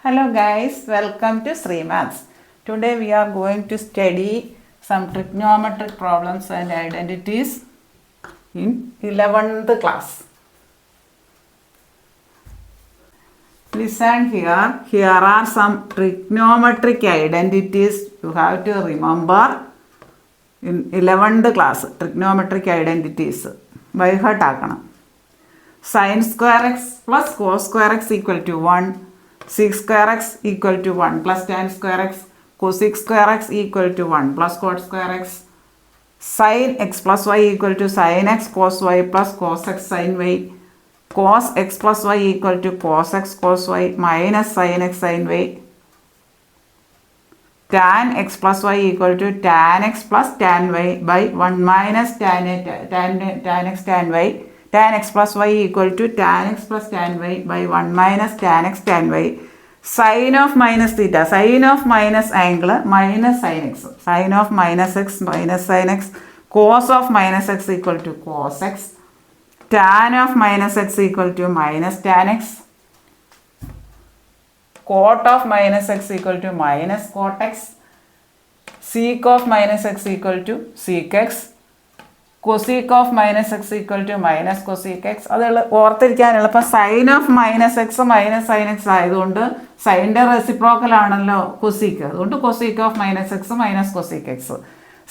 Hello guys, welcome to Sri Maths. Today we are going to study some trigonometric problems and identities in 11th class. Listen here. Here are some trigonometric identities you have to remember in 11th class. Trigonometric identities. By heart ആക്കണം. Sin square x plus cos square x equal to 1. Sec square x equal to 1 plus tan square x, cosec square x equal to 1 plus cot square x, sin x plus y equal to sin x cos y plus cos x sin y, cos x plus y equal to cos x cos y minus sin x sin y, tan x plus y equal to tan x plus tan y by 1 minus tan x tan y, tan x plus y equal to tan x plus tan y by 1 minus tan x tan y, sin of minus theta, sin of minus angle minus sin x, sin of minus x minus sin x, cos of minus x equal to cos x, tan of minus x equal to minus tan x, cot of minus x equal to minus cot x, sec of minus x equal to sec x, cosec of minus x equal to minus cosec x. അത് ഓർത്തിരിക്കാനുള്ള ഇപ്പം sine of minus x minus sine x ആയതുകൊണ്ട് സൈൻ്റെ reciprocal ആണല്ലോ cosec, അതുകൊണ്ട് cosec of minus x minus cosec x.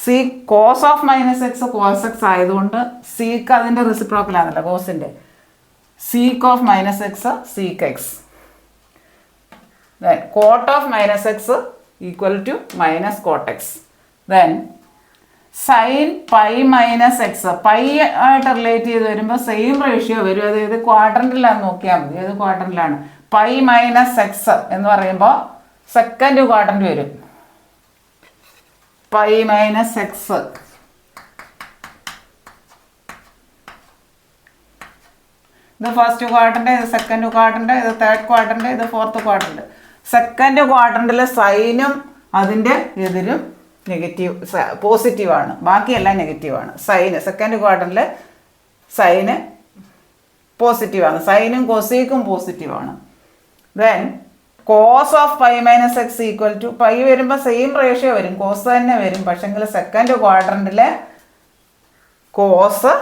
See cos of minus x cos x ആയതുകൊണ്ട് sec അതിൻ്റെ reciprocal ആണല്ലോ കോസിൻ്റെ, sec of minus x sec x. Then cot of minus x equal to minus cot x. Then sine pi minus x, pi ആയിട്ട് relate ചെയ്ത് വരുമ്പോൾ same ratio വരും. അത് ഏത് ക്വാഡ്രൻറ്റിലാന്ന് നോക്കിയാൽ മതി, ഏത് ക്വാഡ്രൻറ്റിലാണ്. പൈ മൈനസ് എക്സ് എന്ന് പറയുമ്പോൾ സെക്കൻഡ് ക്വാഡ്രൻറ്റ് വരും. പൈ മൈനസ് എക്സ് ഇത് ഫസ്റ്റ് ക്വാഡ്രൻറ്റ്, ഇത് സെക്കൻഡ് ക്വാഡ്രൻറ്റ്, ഇത് തേർഡ് ക്വാഡ്രൻറ്റ്, ഇത് ഫോർത്ത് ക്വാഡ്രൻറ്റ്. സെക്കൻഡ് ക്വാഡ്രൻറ്റിൽ സൈനും അതിൻ്റെ എതിരും നെഗറ്റീവ് പോസിറ്റീവാണ്, ബാക്കിയെല്ലാം നെഗറ്റീവാണ്. സൈന് സെക്കൻഡ് ക്വാർട്ടറിൽ സൈന് പോസിറ്റീവാണ്, സൈനും കൊസീക്കും പോസിറ്റീവാണ്. Then cos of pi minus x equal to, pi വരുമ്പോൾ സെയിം റേഷ്യോ വരും, കോസ് തന്നെ വരും, പക്ഷെങ്കിൽ സെക്കൻഡ് ക്വാഡ്രൻറ്റിൽ കോസ്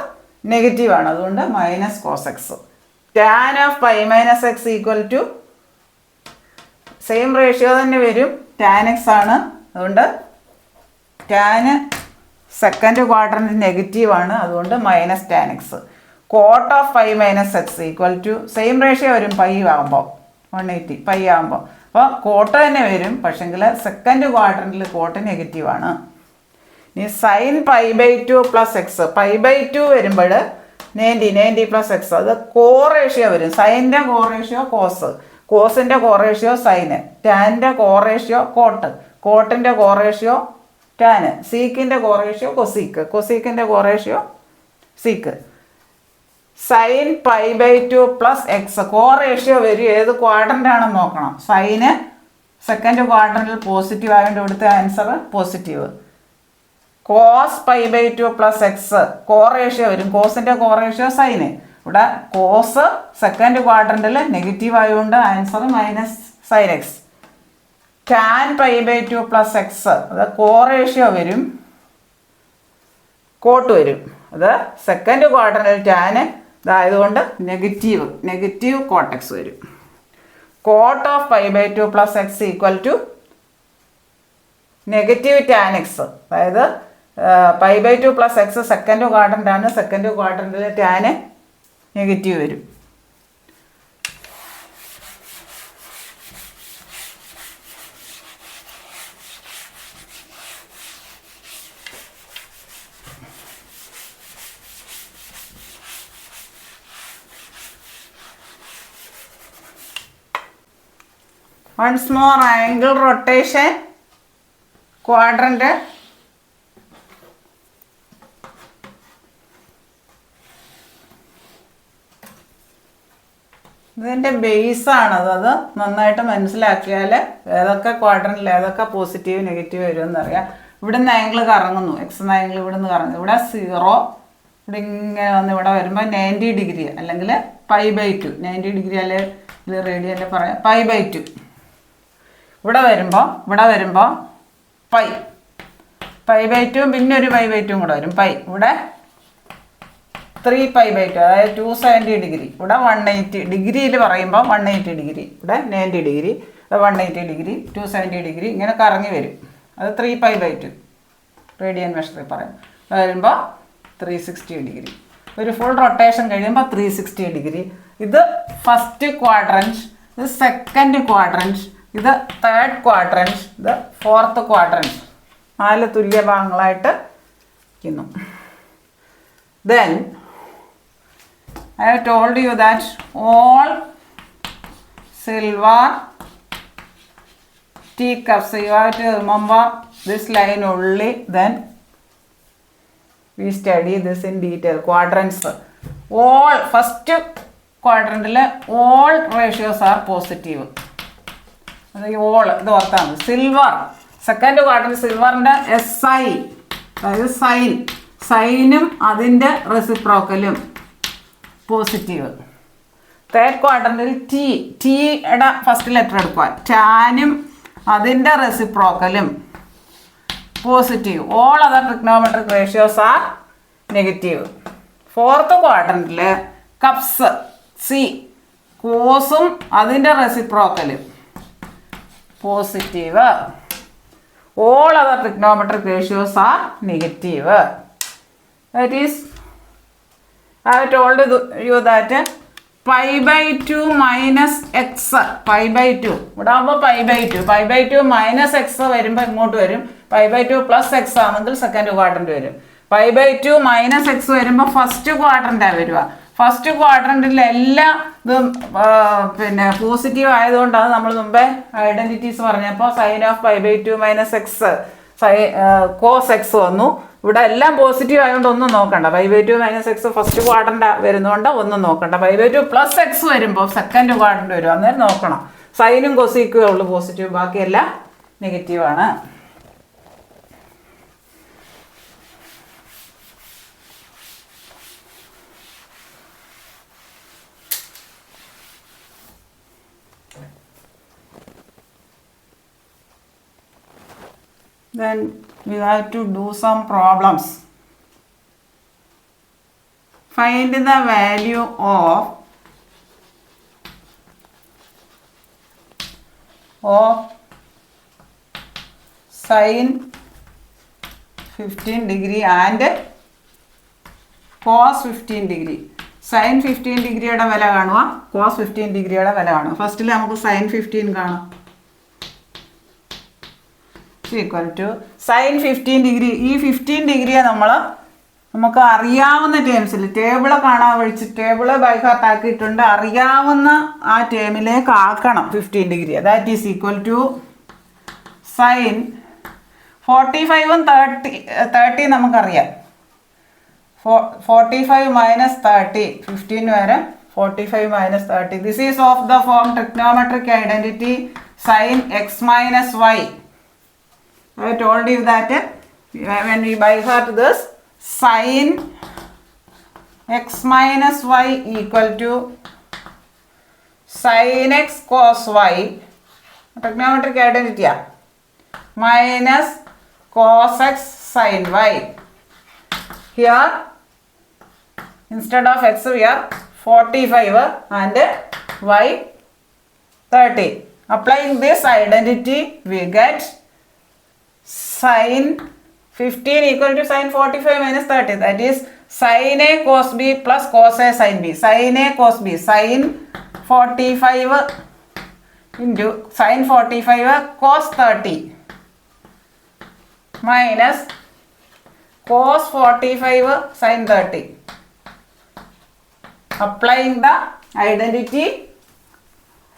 നെഗറ്റീവാണ്, അതുകൊണ്ട് minus cos x. Tan of pi minus x equal to same ratio തന്നെ വരും, ടാൻ എക്സ് ആണ്, അതുകൊണ്ട് ടാന് സെക്കൻഡ് ക്വാഡ്രൻറ്റ് നെഗറ്റീവാണ്, അതുകൊണ്ട് minus tan x. Cot of pi minus x equal to same ratio വരും പൈ ആകുമ്പോൾ 180 പൈ ആകുമ്പോൾ, അപ്പോൾ കോട്ട് തന്നെ വരും, പക്ഷെങ്കിൽ സെക്കൻഡ് ക്വാഡ്രൻറ്റിൽ കോട്ട് നെഗറ്റീവാണ്. ഇനി sine pi by 2 plus x, pi by 2 വരുമ്പോൾ 90 പ്ലസ് എക്സ്, അത് കോറേഷ്യോ വരും. സൈൻ്റെ കോറേഷ്യോ കോസ്, കോസിൻ്റെ കോറേഷ്യോ സൈന്, ടാൻ്റെ കോറേഷ്യോ കോട്ട്, കോട്ടിൻ്റെ കോറേഷ്യോ ടാന്, സീക്കിൻ്റെ കോറേഷ്യോ കൊസീക്ക്, കൊസീക്കിൻ്റെ co ratio sec. Sine pi by 2 plus x co ratio വരും, ഏത് ക്വാഡ്രൻ്റ് ആണെന്ന് നോക്കണം. സൈന് സെക്കൻഡ് ക്വാഡ്രൻറ്റിൽ പോസിറ്റീവ് ആയതുകൊണ്ട് ഇവിടുത്തെ answer positive. Cos pi by 2 plus x co ratio വരും, കോസിൻ്റെ കോറേഷ്യോ സൈന്, ഇവിടെ കോസ് സെക്കൻഡ് ക്വാഡ്രൻറ്റിൽ നെഗറ്റീവ് ആയതുകൊണ്ട് answer minus sine x. Tan pi by 2 plus x അത് കോറേഷ്യോ വരും, കോട്ട് വരും, അത് സെക്കൻഡ് ക്വാഡ്രൻറ്റിൽ ടാന് ഇതായതുകൊണ്ട് നെഗറ്റീവ് കോട്ടെക്സ് വരും. Cot of pi by 2 plus x equal to negative tan x, അതായത് pi by 2 plus x second ക്വാഡ്രൻ്റാണ്, second ക്വാഡ്രൻറ്റിൽ ടാന് നെഗറ്റീവ് വരും. Once more angle rotation quadrant. ഇതിൻ്റെ ബേസാണത്, അത് നന്നായിട്ട് മനസ്സിലാക്കിയാൽ ഏതൊക്കെ ക്വാഡ്രൻറ്റിൽ ഏതൊക്കെ പോസിറ്റീവ് നെഗറ്റീവ് വരുമെന്ന് അറിയാം. ഇവിടെ നിന്ന് ആംഗിൾ കറങ്ങുന്നു, എക്സ് ആംഗിൾ ഇവിടെ നിന്ന് കറങ്ങുന്നു, ഇവിടെ 0, ഇവിടെ ഇങ്ങനെ വന്ന് ഇവിടെ വരുമ്പോൾ 90 ഡിഗ്രി അല്ലെങ്കിൽ പൈ ബൈ 2, 90 ഡിഗ്രി അല്ലെ ഇത് റേഡിയല്ലേ പറയാം, പൈ ബൈ 2 ഇവിടെ വരുമ്പോൾ π/2 പിന്നെ ഒരു π/2 കൂടെ വരും. ഇവിടെ 3π/2 അതായത് 270 ഡിഗ്രി. ഇവിടെ 180 ഡിഗ്രിയിൽ പറയുമ്പോൾ 180 ഡിഗ്രി, ഇവിടെ 90 ഡിഗ്രി, ഇവിടെ 180 ഡിഗ്രി, 270 ഡിഗ്രി ഇങ്ങനെ കറങ്ങി വരും. അത് 3π/2 റേഡിയൻ മെഷറിൽ പറയും. വരുമ്പോൾ 360 ഡിഗ്രി. ഒരു ഫുൾ റൊട്ടേഷൻ കഴിയുമ്പോൾ 360 ഡിഗ്രി. ഇത് ഫസ്റ്റ് ക്വാഡ്രൻറ്റ്, ഇത് സെക്കൻഡ് ക്വാഡ്രൻറ്റ്, ഇത് തേർഡ് ക്വാഡ്രൻറ്റ്, ഇത് ഫോർത്ത് ക്വാഡ്രൻറ്റ്. 4 തുല്യ ഭാഗങ്ങളായിട്ട് ഇരിക്കുന്നു. Then I have told you that all silver teacups, you have to remember this line only, then we study this in detail. Quadrants, all first quadrant all ratios are positive. All ഇത് ഓർത്താണ്. Silver second quadrant സിൽവറിൻ്റെ SI അതായത് സൈനും അതിൻ്റെ റെസിപ്രോക്കലും positive. Third ക്വാഡ്രന്റിൽ ടീയുടെ first letter എടുക്കുക, ടാനും അതിൻ്റെ റെസിപ്രോക്കലും positive. All other trigonometric ratios are negative. Fourth ക്വാഡ്രന്റിൽ കപ്സ് സി കോസും അതിൻ്റെ റെസിപ്രോക്കലും positive. All other trigonometric ratios are negative. That is, I have told you that π/2 minus x, π/2 ഇവിടെ ആകുമ്പോൾ π/2 മൈനസ് എക്സ് വരുമ്പോൾ ഇങ്ങോട്ട് വരും. π/2 പ്ലസ് എക്സ് ആണെങ്കിൽ സെക്കൻഡ് ക്വാഡ്രന്റ് വരും. π/2 മൈനസ് എക്സ് വരുമ്പോൾ ഫസ്റ്റ് ക്വാഡ്രന്റാണ് വരിക. ഫസ്റ്റ് ക്വാഡ്രന്റിൽ എല്ലാം ഇതും പിന്നെ പോസിറ്റീവ് ആയതുകൊണ്ടാണ് നമ്മൾ മുമ്പേ ഐഡന്റിറ്റീസ് പറഞ്ഞപ്പോൾ sine of π/2 minus x cos x വന്നു. ഇവിടെ എല്ലാം പോസിറ്റീവ് ആയതുകൊണ്ട് ഒന്നും നോക്കണ്ട. π/2 മൈനസ് എക്സ് ഫസ്റ്റ് ക്വാഡ്രന്റ് വരുന്നതുകൊണ്ട് ഒന്നും നോക്കണ്ട. π/2 പ്ലസ് എക്സ് വരുമ്പോൾ സെക്കൻഡ് ക്വാഡ്രന്റ് വരും, അന്നേരം നോക്കണം. സൈനും കൊസീക്കും ഉള്ളു പോസിറ്റീവ്, ബാക്കിയെല്ലാം നെഗറ്റീവാണ്. Then we have to do some problems. Find the value of sin 15 degree and cos 15 degree. sin 15 ഡിഗ്രിയുടെ വില കാണുക, cos 15 ഡിഗ്രിയുടെ വില കാണുക. ഫസ്റ്റിൽ നമുക്ക് sin 15 കാണാം. Equal to sine 15 degree. ഈ 15 ഡിഗ്രിയെ നമുക്ക് അറിയാവുന്ന ടേംസിൽ ടേബിള് കാണാൻ വിളിച്ച് ടേബിള് ബൈ ഹാർട്ട് ആക്കിയിട്ടുണ്ട്. അറിയാവുന്ന ആ ടേമിലേക്ക് ആക്കണം 15 degree. That is equal to sine 45ഉം 30 നമുക്കറിയാം. 45 മൈനസ് 30 15 വരെ 45 minus 30. This is of the form trigonometric identity sine x minus y. I told you that when we by heart this sin x minus y equal to sin x cos y, trigonometric identity, minus cos x sin y. Here instead of x we are 45 and y 30. Applying this identity we get sin 15 equal to sin 45 minus 30. That is sin a cos b plus cos a sin b. Sin a cos b, sin 45 into sin 45 cos 30 minus cos 45 sin 30. Applying the identity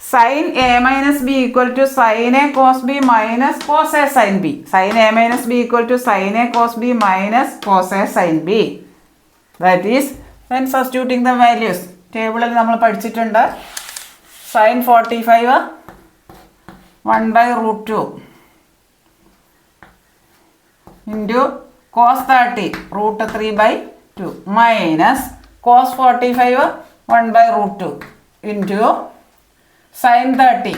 sin a minus b equal to sin a cos b minus cos a sin b. Sin a minus b equal to sin a cos b minus cos a sin b. That is, when substituting the values, table നമ്മൾ പഠിച്ചിട്ടുണ്ട്. sin 45 1/√2 into cos 30 √3/2 minus cos 45 1/√2 into sin 30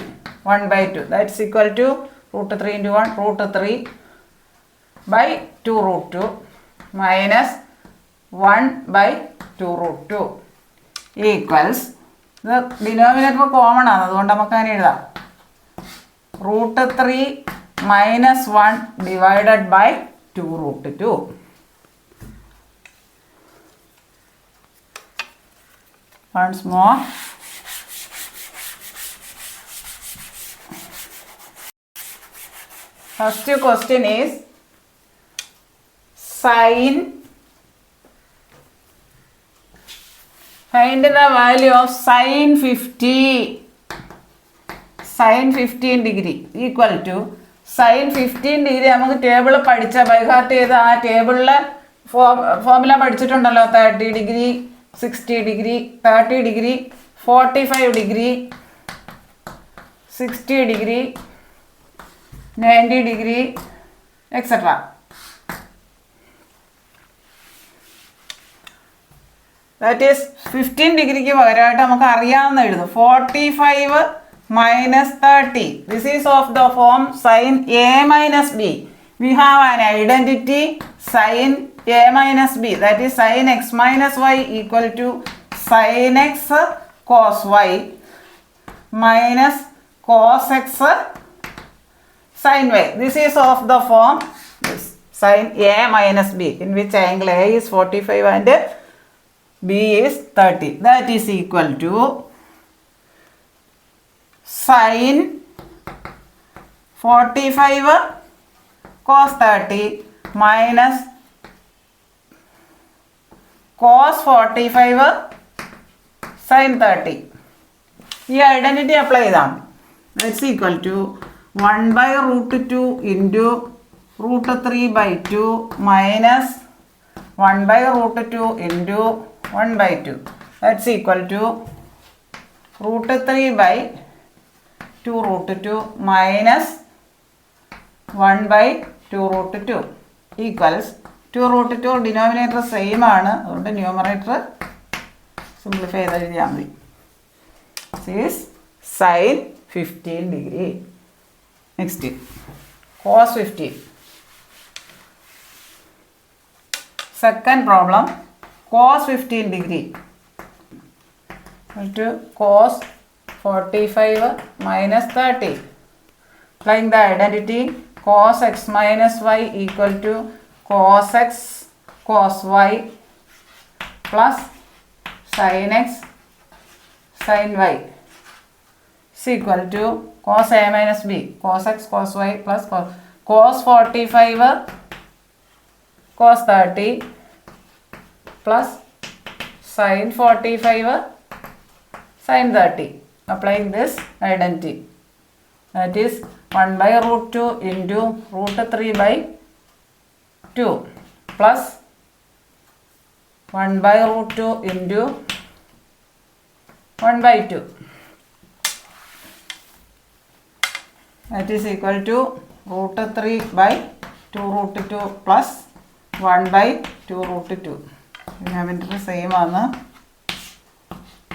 1/2. That's equal to root 3 into 1, root 3 by 2 root 2 minus 1 by 2 root 2 equals, ഇത് denominator common ആണ്, അതുകൊണ്ട് നമുക്ക് അങ്ങനെ എഴുതാം, root 3 minus 1 divided by 2 root 2. Once more. First question is find the value of sin 15 degree equal to sin 15 degree. നമുക്ക് table പഠിച്ച by heart ചെയ്ത് ആ ടേബിളിലെ ഫോർമുല പഠിച്ചിട്ടുണ്ടല്ലോ, 30 degree, 60 degree, 30 degree, 45 degree, 60 degree, 90 degree etcetera. That is 15 ഡിഗ്രിക്ക് പകരമായിട്ട് നമുക്ക് അറിയാവുന്ന എഴുതും, 45 minus 30. This is of the form sin A minus B. We have an identity sin A minus B, that is sin x minus y equal to sin x cos y minus cos x sin y. This is of the form sin A minus B, in which angle A is 45 and B is 30. That is equal to sin 45 cos 30 minus cos 45 sin 30. ഈ identity apply ചെയ്താൽ that's equal to 1 by root 2 into root 3 by 2 minus 1 by root 2 into 1 by 2. That's equal to root 3 by 2 root 2 minus 1 by 2 root 2 equals 2 root 2 denominator same ആണ്, അതുകൊണ്ട് numerator simplify ചെയ്ത് എഴുതിയാൽ മതി. Is sin 15 degree. Next cos 15. Second problem, cos 15 degree equal to cos 45 minus 30. Applying the identity cos x minus y equal to cos x cos y plus sin x sin y is equal to cos A minus B, cos x cos y plus cos 45 cos 30 plus sin 45 sin 30. Applying this identity, that is 1 by root 2 into root 3 by 2 plus 1 by root 2 into 1 by 2. That is equal to root 3 by 2 root 2 plus 1 by 2 root 2. Denominator same ആണ്,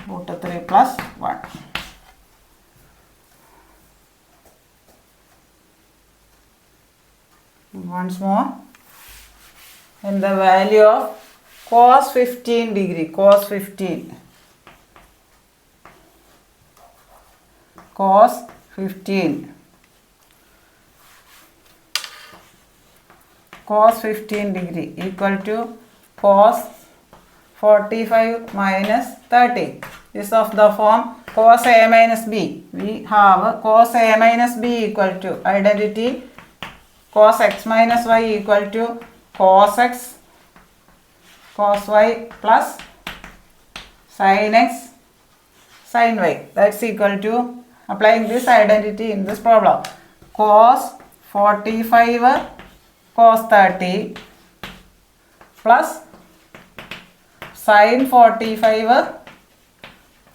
root 3 plus 1. Once more, and the value of cos 15 degree, cos 15 degree equal to cos 45 minus 30 is of the form cos A minus B. We have cos A minus B equal to identity cos x minus y equal to cos x cos y plus sin x sin y. That's equal to, applying this identity in this problem, cos 45 cos 30 plus sin 45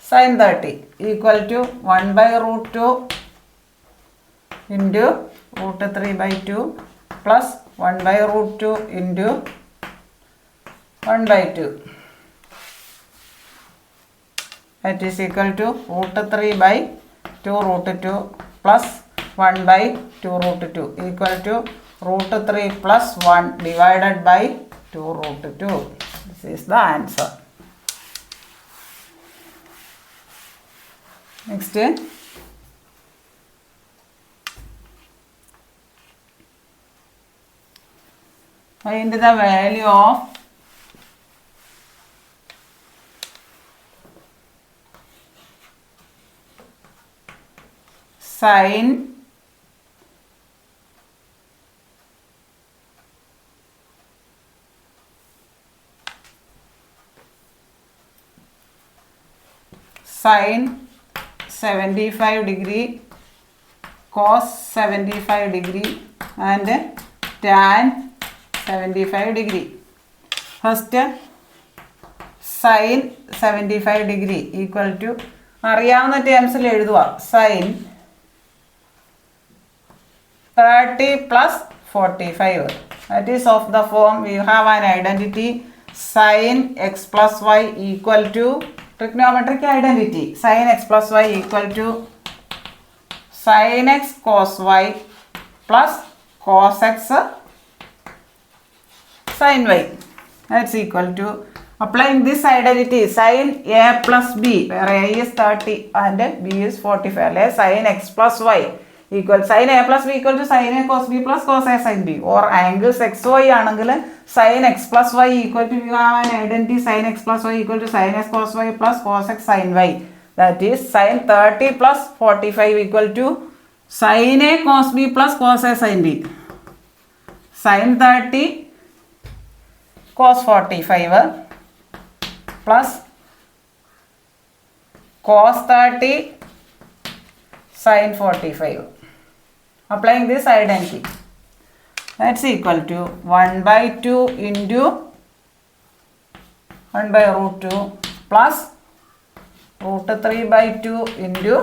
sin 30 equal to 1 by root 2 into root 3 by 2 plus 1 by root 2 into 1 by 2. That is equal to root 3 by 2 root 2 plus 1 by 2 root 2 equal to root 3 plus 1 divided by 2 root 2. This is the answer. Next, find the value of sin sin 75 degree, cos 75 degree and tan 75 degree. First, sin 75 degree equal to അറിയാവുന്ന ടേംസിൽ എഴുതുക sin 30 plus 45. That is of the form we have an identity sin x plus y equal to trigonometric identity sin x plus y equal to sin x cos y plus cos x sin y. That's equal to, applying this identity, sin a plus b, where a is 30 and b is 45, sin x plus y equal sin a plus b equal to sin a cos b plus cos a sin b, or angles xy ആണെങ്കിൽ sin x plus y equal to, we have an identity sin x plus y equal to sin x cos y plus cos x sin y. That is sin 30 plus 45 equal to sin a cos b plus cos a sin b. Sin 30 cos 45 plus cos 30 sin 45. Applying this identity, that's equal to 1 by 2 into 1 by root 2 plus root 3 by 2 into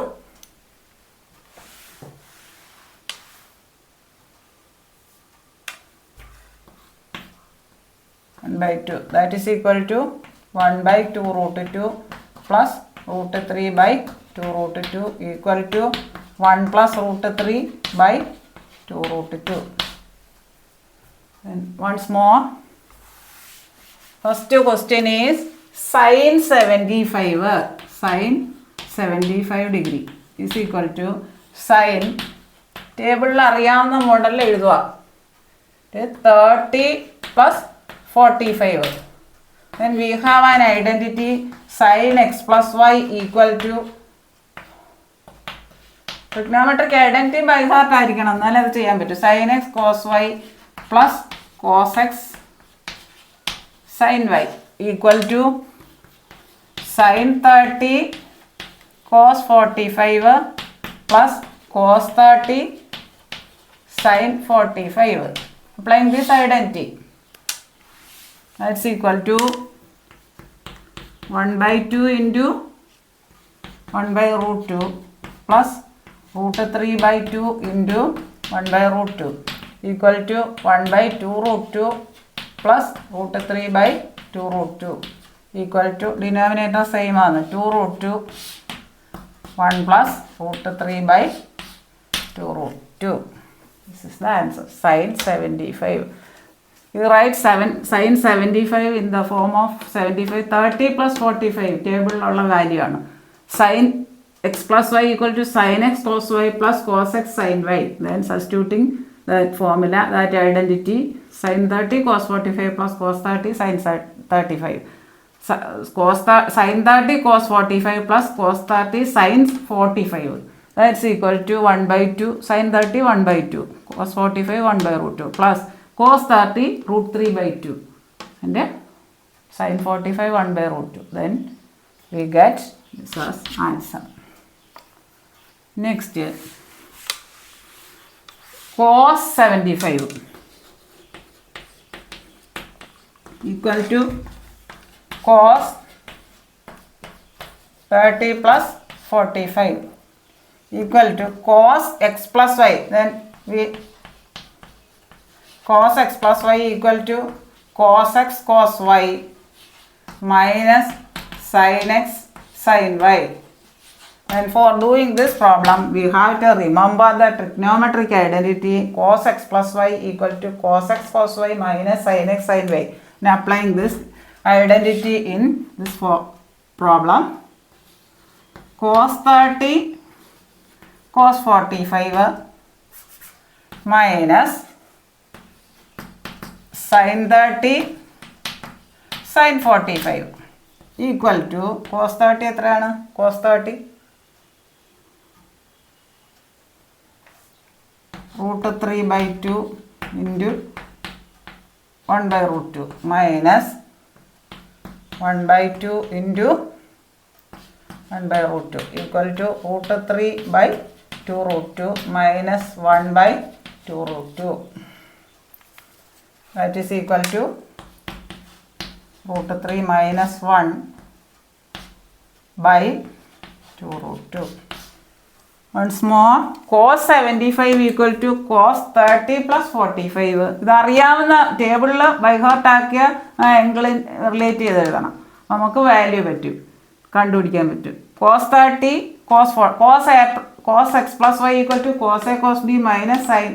1 by 2. That is equal to 1 by 2 root 2 plus root 3 by 2 root 2 equal to 1 plus root 3 by 2 root 2. And once more, first question is sin 75 degree is equal to sin, table അറിയാവുന്ന മോഡലിൽ എഴുതുക, 30 plus 45. Then we have an identity sin x plus y equal to, trigonometric identity by heart ആയിരിക്കണം എന്നാലേ അത് ചെയ്യാൻ പറ്റും, sin x cos y plus cos x sin y equal to sin 30 cos 45 plus cos 30 sin 45. Applying this identity, that's equal to 1 by 2 into 1 by root 2 plus root 3 by 2 into 1 by root 2 equal to 1 by 2 root 2 plus root 3 by 2 root 2 equal to, denominator same ആണ്, 2 root 2 1 plus root 3 by 2 root 2. This is the answer, sin 75. You write sin 75 in the form of 75, 30 plus 45 table ഉള്ള value ആണ്. Sin x plus y equal to sin x cos y plus cos x sin y. Then substituting that formula, that identity, sin 30 cos 45 plus cos 30 sin 35. Sin 30 cos 45 plus cos 30 sin 45. That's equal to 1 by 2, sin 30 1 by 2, cos 45 1 by root 2 plus cos 30 root 3 by 2 and sin 45 1 by root 2. Then we get this as answer. Next, cos 75 equal to cos 30 plus 45 equal to cos x plus y. Then we cos x plus y equal to cos x cos y minus sin x sin y. And for doing this problem, we have to remember the trigonometric identity cos x plus y equal to cos x cos y minus sin x sin y. And applying this identity in this problem, cos 30 cos 45 minus sin 30 sin 45 equal to cos 30 എത്രയാണ്? cos 30 root 3 by 2 into 1 by root 2 minus 1 by 2 into 1 by root 2 equal to root 3 by 2 root 2 minus 1 by 2 root 2. That is equal to root 3 minus 1 by 2 root 2. Once more, cos 75 equal to cos 30 plus 45. ഇത് അറിയാവുന്ന ടേബിളിൽ by heart ആക്കിയ angle relate ചെയ്ത് എഴുതണം. നമുക്ക് value പറ്റും, കണ്ടുപിടിക്കാൻ പറ്റും. cos 30 cos x plus y equal to cos a cos b minus sin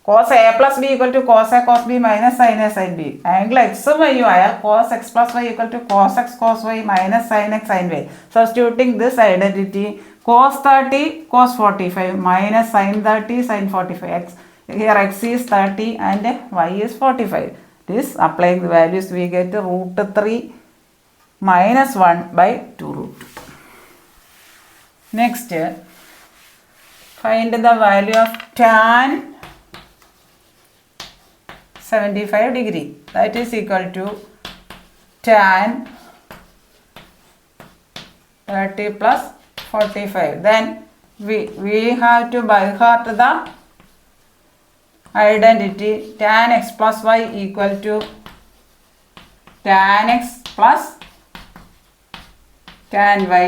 cos a plus b equal to cos a cos b minus sin a sin b. Angle എക്സും വൈയും ആയാൽ cos x plus y equal to cos x cos y minus sin x sin y. Substituting this identity, cos 30 cos 45 minus sin 30 sin 45. Here x is 30 and y is 45. This applying the values we get root 3 minus 1 by 2 root 2. Next, find the value of tan 75 degree. That is equal to tan 30 plus 45. Then we have to by heart the identity tan x plus y equal to tan x plus tan y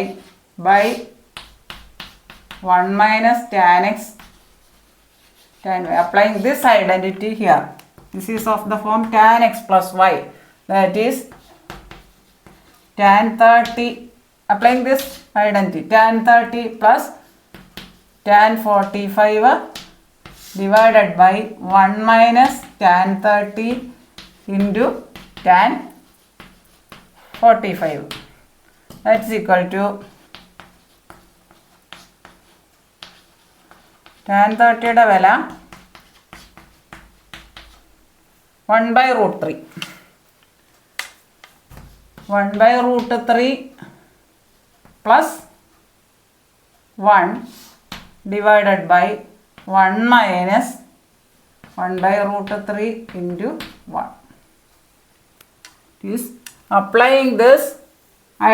by 1 minus tan x tan y. Applying this identity here, this is of the form tan x plus y, that is tan 30. Applying this identity, tan 30 plus tan 45 divided by 1 minus tan 30 into tan 45. That's equal to tan 30 വില 1 by root 3. 1 by root 3 plus 1 divided by 1 minus 1 by root 3 into 1. Is applying this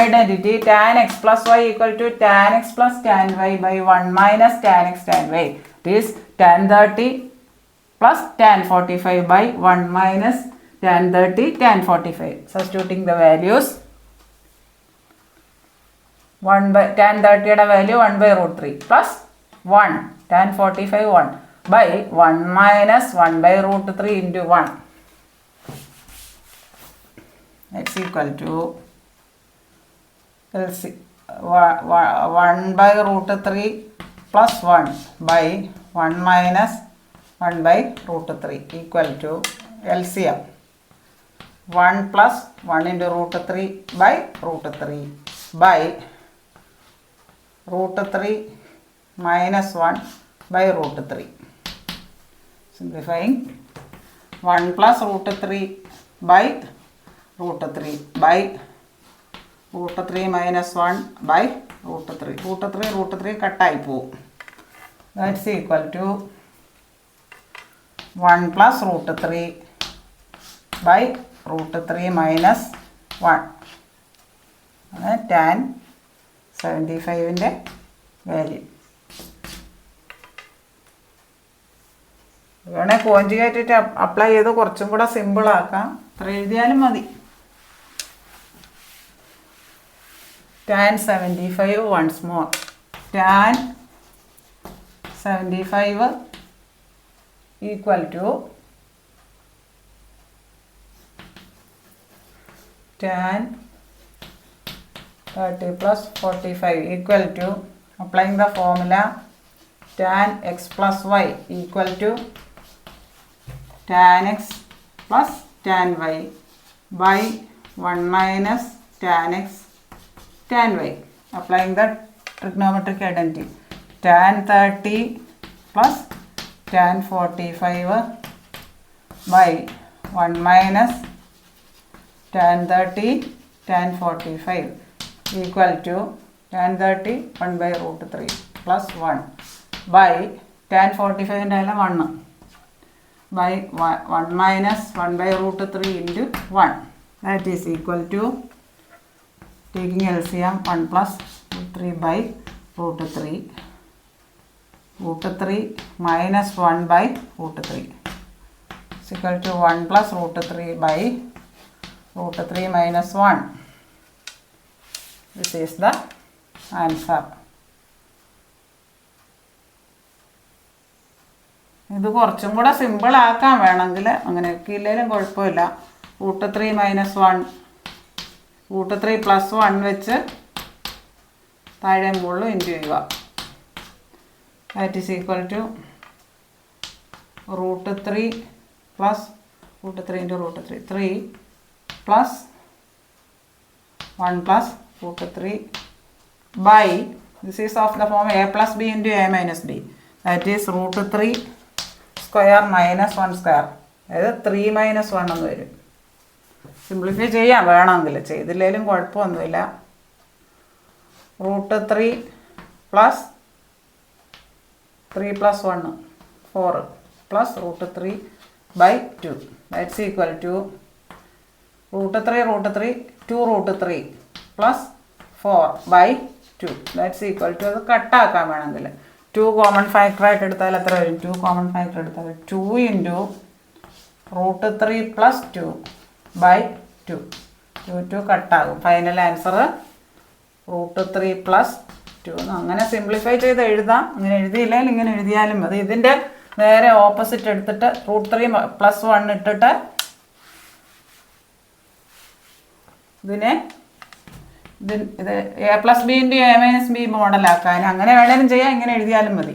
identity tan x plus y equal to tan x plus tan y by 1 minus tan x tan y. This tan 30 plus tan 45 by 1 minus tan 30 tan 45. Substituting the values, 1 by tan 30 value 1 by root 3 plus 1 tan 45 1 by 1 minus 1 by root 3 into 1. That's equal to 1 by root 3 plus 1 by 1 minus 1 by root 3 equal to LCM 1 plus 1 into root 3 by root 3 by root 3 minus 1 by root 3. Simplifying, 1 plus root 3 by root 3 by root 3 minus 1 by root 3. Root 3 cut type. That's equal to 1 plus root 3 by root 3 minus 1. Tan 75 value. വേണേൽ conjugate apply ചെയ്ത് കുറച്ചും കൂടെ simple ആക്കാം. അത്ര എഴുതിയാലും മതി. tan 75 once more. Tan 75 equal to tan 30 plus 45 equal to applying the formula tan x plus y equal to tan x plus tan y by 1 minus tan x tan y. Applying the trigonometric identity, tan 30 plus tan 45 by 1 minus tan 30 tan 45 equal to tan 30 1 by root 3 plus 1 by tan 45 and 1 by 1 minus 1 by root 3 into 1, that is equal to, taking LCM, 1 plus root 3 by root 3, root 3 minus 1 by root 3 is equal to 1 plus root 3 by root 3 minus 1. This is the answer. ഇത് കുറച്ചും കൂടെ simple ആക്കാൻ വേണമെങ്കിൽ അങ്ങനെയൊക്കെ ഇല്ലെങ്കിലും കുഴപ്പമില്ല. Root 3 minus 1 root 3 plus 1 വെച്ച് താഴെ മുകളിലും ഇൻറ്റു ചെയ്യുക. That is equal to root 3 plus root 3 into root 3 3 plus 1 plus root 3 by, this is of the form a plus b into a minus b, that is root 3 square minus 1 square, അതായത് 3 minus 1 എന്ന് വരും. Simplify ചെയ്യാം വേണമെങ്കിൽ, ചെയ്തില്ലെങ്കിലും കുഴപ്പമൊന്നുമില്ല. Root 3 plus 3 plus 1 4 plus root 3 by 2, that's equal to root 3 2 root 3 plus 4 by 2, that's equal to, അത് കട്ടാക്കാൻ വേണമെങ്കിൽ 2 കോമൺ ഫാക്ടറായിട്ട് എടുത്താൽ എത്ര വരും? 2 കോമൺ ഫാക്ടർ എടുത്താൽ 2 ഇൻറ്റു റൂട്ട് 3 പ്ലസ് 2 ബൈ 2, 2 കട്ടാകും. Final answer root 3 plus 2. അങ്ങനെ സിംപ്ലിഫൈ ചെയ്ത് എഴുതാം. ഇങ്ങനെ എഴുതിയില്ലെങ്കിൽ ഇങ്ങനെ എഴുതിയാലും മതി. ഇതിൻ്റെ നേരെ ഓപ്പോസിറ്റ് എടുത്തിട്ട് റൂട്ട് 3 പ്ലസ് 1 ഇട്ടിട്ട് ഇതിനെ ഇത് a plus b into a minus b മോഡലാക്കാൻ അങ്ങനെ വേണേലും ചെയ്യാം, ഇങ്ങനെ എഴുതിയാലും മതി.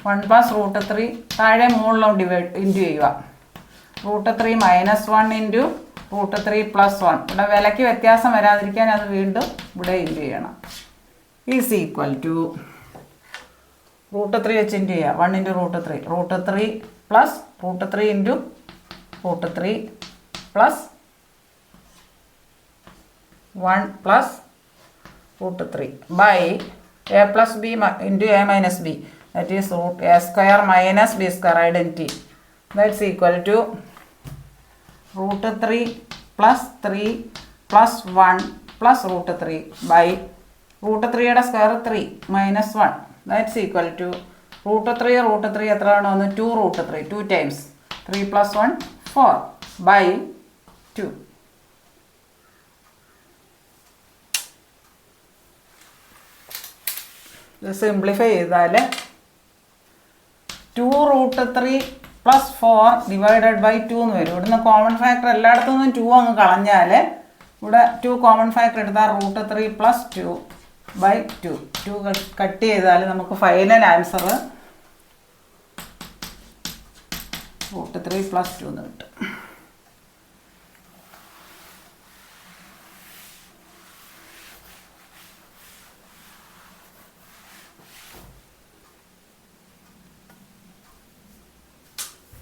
1 പ്ലസ് റൂട്ട് 3 താഴെ മുകളിലും ഇൻറ്റു ചെയ്യുക. Root 3 minus 1 into root 3 plus 1, ഇവിടെ വിലയ്ക്ക് വ്യത്യാസം വരാതിരിക്കാൻ അത് വീണ്ടും ഇവിടെ ഇൻറ്റു ചെയ്യണം. ഈസ് ഈക്വൽ ടു റൂട്ട് 3 വെച്ച് ഇൻറ്റു ചെയ്യുക. 1 into root 3 plus root 3 into root 3 plus 1 plus root 3 by a plus b into a minus b, that is root a square minus b square identity, that's equal to root 3 plus 3 plus 1 plus root 3 by root 3 യുടെ square 3 minus 1, that's equal to root 3 എത്രയാണ് വന്ന് 2 root 3 2 times 3 plus 1 4 by 2. ഇത് simplify ചെയ്താൽ 2 root 3 plus 4 divided by 2 എന്ന് വരും. ഇവിടുന്ന് common factor എല്ലായിടത്തു നിന്നും 2 അങ്ങ് കളഞ്ഞാൽ ഇവിടെ 2 കോമൺ ഫാക്ടർ എടുത്താൽ റൂട്ട് 3 പ്ലസ് 2 ബൈ 2 കട്ട് ചെയ്താൽ നമുക്ക് ഫൈനൽ ആൻസർ റൂട്ട് 3 പ്ലസ് 2 എന്ന് കിട്ടും.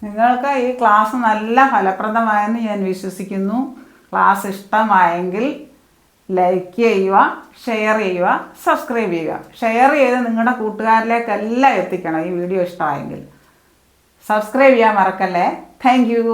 നിങ്ങൾക്ക് ഈ ക്ലാസ് നല്ല ഫലപ്രദമായെന്ന് ഞാൻ വിശ്വസിക്കുന്നു. ക്ലാസ് ഇഷ്ടമായെങ്കിൽ ലൈക്ക് ചെയ്യുക, ഷെയർ ചെയ്യുക, സബ്സ്ക്രൈബ് ചെയ്യുക. ഷെയർ ചെയ്ത് നിങ്ങളുടെ കൂട്ടുകാരിലേക്കെല്ലാം എത്തിക്കണം ഈ വീഡിയോ ഇഷ്ടമായെങ്കിൽ. സബ്സ്ക്രൈബ് ചെയ്യാൻ മറക്കല്ലേ. Thank you.